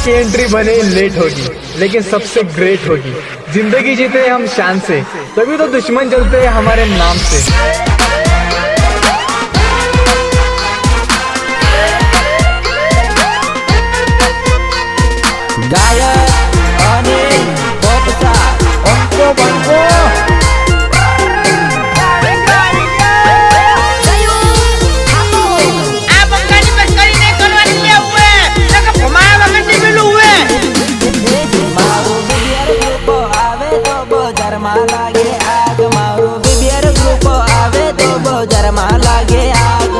की एंट्री भले ही लेट होगी लेकिन सबसे ग्रेट होगी। जिंदगी जीते हम शान से, तभी तो दुश्मन जलते हैं हमारे नाम से। गायक अनिल पोपटा उनको बनको लागे आग मारू बीबीआर ग्रुप आवे तो बजार में लागे आग।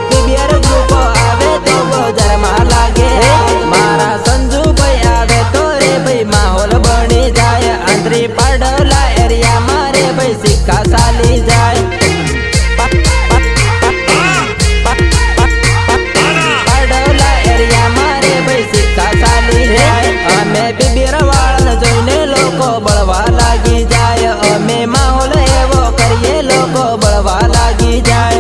बीबीआर ग्रुप आवे तो बजार में लागे मारा संजू भाई आवे तो रे भाई माहौल बनी जाए। अंदरी पाडला एरिया मारे भाई सिक्का साली जाए। पाडला एरिया मारे भाई सिक्का साली जाए। अमे बीबीआर वाळा जोईने लोको बळवा लागी जाए। अमे माहौल एवो करिए लोको बळवा लागी जाए।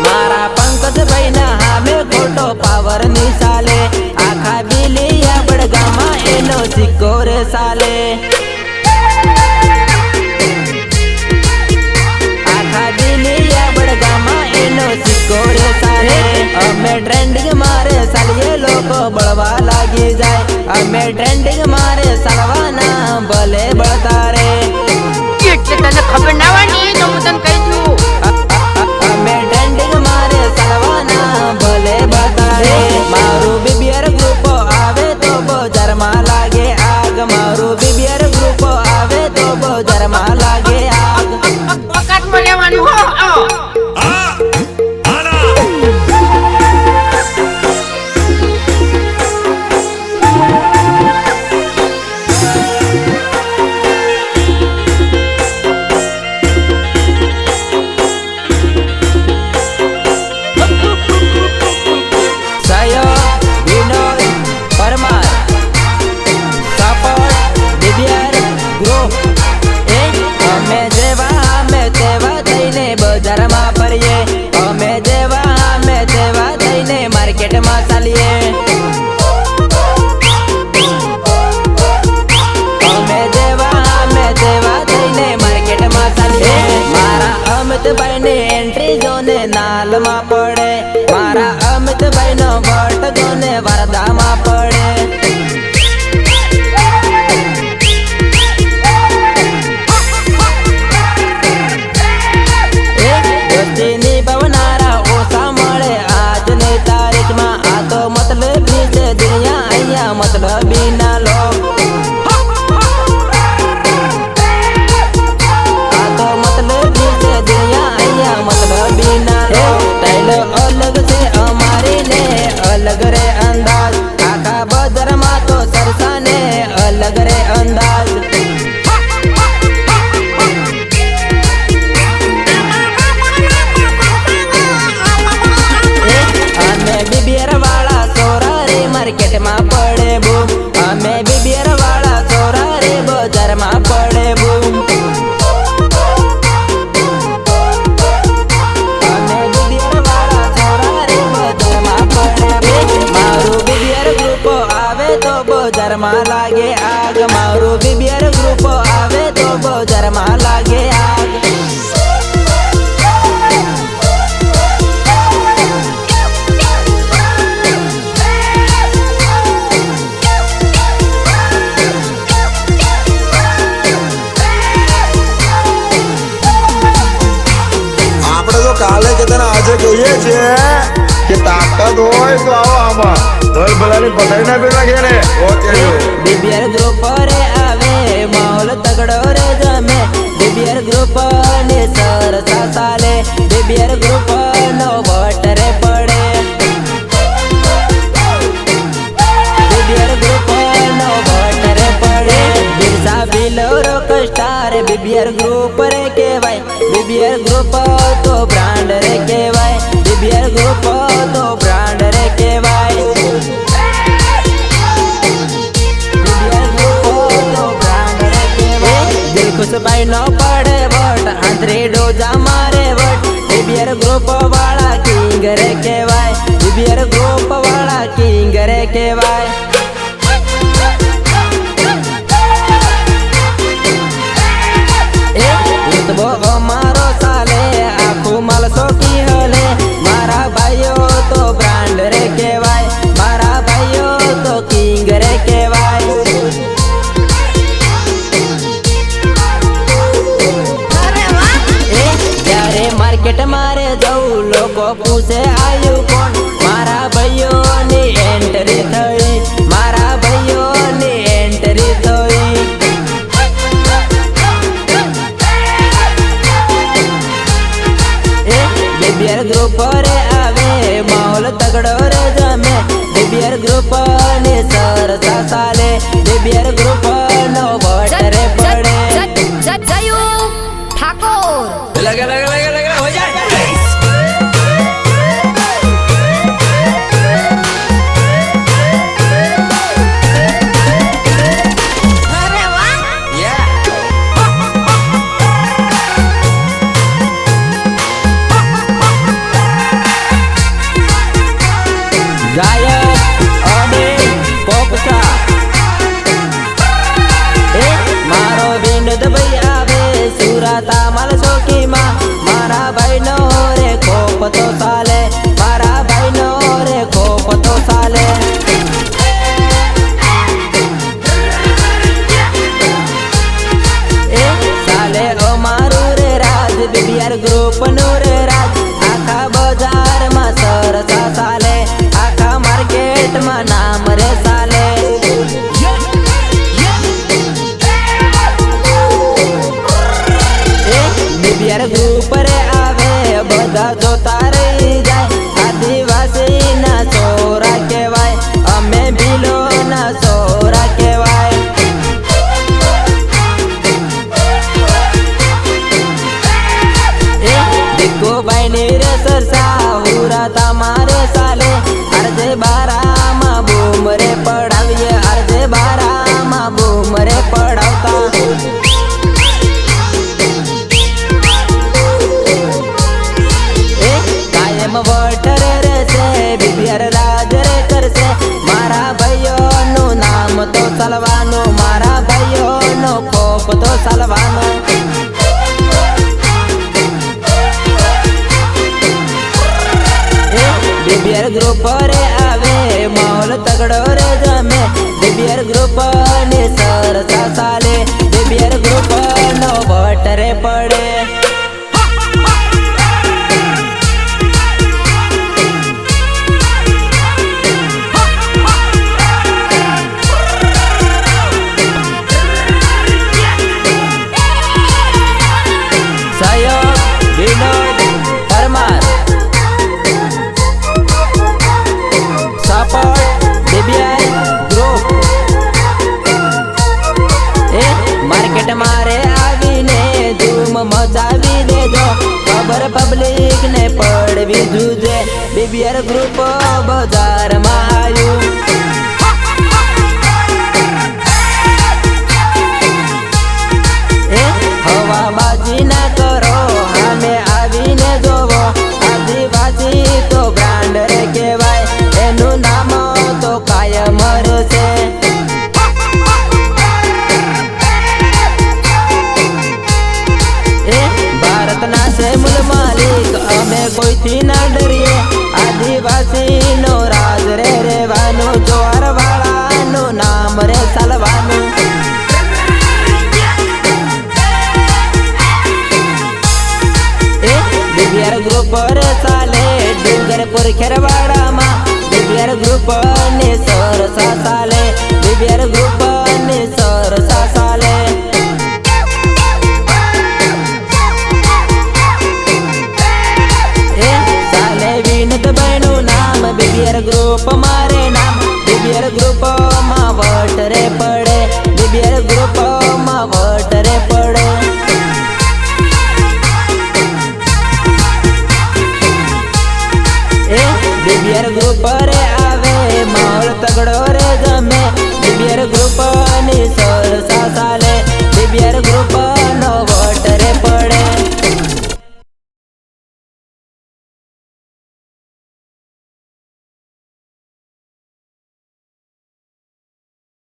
मारा पंकज भाई ना हामे खोटो पावर निसाले। आखा बिलिया बड़गामा एनो सिक्को रे साले। अमे ट्रेंडिंग मारे सालिए लोको बड़वा लागी जाए। अमे ट्रेंडिंग मारे सलवाना भले बढ़ता रे। तने खबर ना वानी तो मुतन कही दू। अमे ट्रेंडिंग मारे सलवाना भले बढ़ता रे। मारू बीबीआर ग्रुप आवे तो बजार में लागे आग। मारू बीबीआर ग्रुप आवे तो बजार में लागे आग। वक्त में लेवानु हो मार्केट में चालिए। मार्केट में चालिए। मारा अमित भाई ने एंट्री जोने नाल में पड़े। मारा अमित भाई नो वोट जोने वरदा में पड़े। मतलब बिना लोग तो मतलब दुनिया आया मतलब बिना लोग। स्टाइल अलग से हमारे ने अलग रे अंदाज। आखा बजर मा तो सरसा ने अलग रे अंदाज। हमें बीबीआर वाला सोरा रे मार्केट में पड़े बूम। हमें बीबीआर वाला सोरा रे बाजार में पड़े बूम। हमें बीबीआर वाला सोरा रे बाजार में पड़े बूम। मारू बीबीआर ग्रुप आवे तो बाजार में लागे आग। मारू बीबीआर ग्रुप आवे तो बाजार में लागे आग। काले के तना આજે કહીએ છે કે તાકાત હોય તો આવો આમાં ઘર ભલાની પકડી ના બેઠા કે ને ઓકે बीबीआर ग्रुप रे आवे माहौल तगड़ो रे जमे। बीबीआर ग्रुप ने सरसा साले। बीबीआर ग्रुप नो वोट रे पड़े। बीबीआर ग्रुप नो वोट रे पड़े। Birsa Bolero star BBr group रे केवाय। बीबीआर ग्रुप तो ब्रांड रे केवाय। बीबीआर ग्रुप तो ब्रांड रे केवाय। बीबीआर ग्रुप तो ब्रांड रे પિયુષભાઈ નો પડે વટ આંતરી ડોજા મારે વટ બીબીઆર ગ્રુપ વાળા કિંગ રે કહેવાય બીબીઆર ગ્રુપ વાળા કિંગ રે કહેવાય ઋતબો અમારો ચાલે આખું માલસો કી હલે મારા ભાઈઓ તો બ્રાન્ડ રે કહેવાય મારા ભાઈઓ તો કિંગ રે કહેવાય જ્યારે માર્કેટ મારે જવું લોકો પૂછે આયુ કોણ મારા ભાઈઓની એન્ટ્રી થઈ મારા ભાઈઓની એન્ટ્રી થઈ બીબીઆર ગ્રુપ રે આવે માહોલ તગડો રે જમે બીબીઆર ગ્રુપ ને સરસા ચાલે બીબીઆર ગ્રુપ નો વટ રે પડે ગાયક અને પોપસા મારો વિનોદ ભાઈ આવે સુરતા માલ ચોકીમાં મારા ભાઈ નો રે કોપ તો ચાલે મારા ભાઈ નો રે કોપ તો ચાલે ચાલે અમારું રે રાજ બીબીઆર ગ્રુપ નું રે રાજ આખા બજારમાં સરસા ચાલે આખા માર્કેટમાં નામ રે ચાલે બીબીઆર ગ્રુપ રે આવે બધા જોતા રહી જાય આદિવાસી ના છોરા કહેવાય અમે ભીલો ના છોરા કહેવાય દીકુભાઈ ની રે સરસા હુરા તમારે ચાલે અર્ધે બારામાં બૂમ રે પડાવીએ અર્ધે બારામાં બૂમ રે પડાવતા કાયમ વટ રે રહેશે બીબીઆર રાજ રે કરશે મારા ભાઈઓ નું નામ તો ચાલવાનું મારા ભાઈઓ નો ખોફ તો ચાલવાનો બીબીઆર ગ્રુપ રે આવે માહોલ તગડો રે જમે બીબીઆર ગ્રુપ ને સરસા ચાલે બીબીઆર ગ્રુપ નો વટ રે પડે સહયોગ Vinod Parmar support BBR group market મારે આવીને ધૂમ મચાવી દેજો ખબર પબ્લિક ને પડવી જુજે બીબીઆર ગ્રુપ બજારમાં આવ્યું હવાબાજી ના કરો સામે આવીને જોવો આદિવાસી તો બ્રાન્ડ રે કહેવાય એનું નામ તો કાયમ રહેશે ભારતના છે મૂળ માલિક અમે કોઈથી ના ડરીએ આદિવાસી નો રાજ રે રહેવાનું જોર વાળાનું નામ રે ચાલવાનું બીબીઆર ગ્રુપ રે ચાલે ડુંગરપુર ખેરવા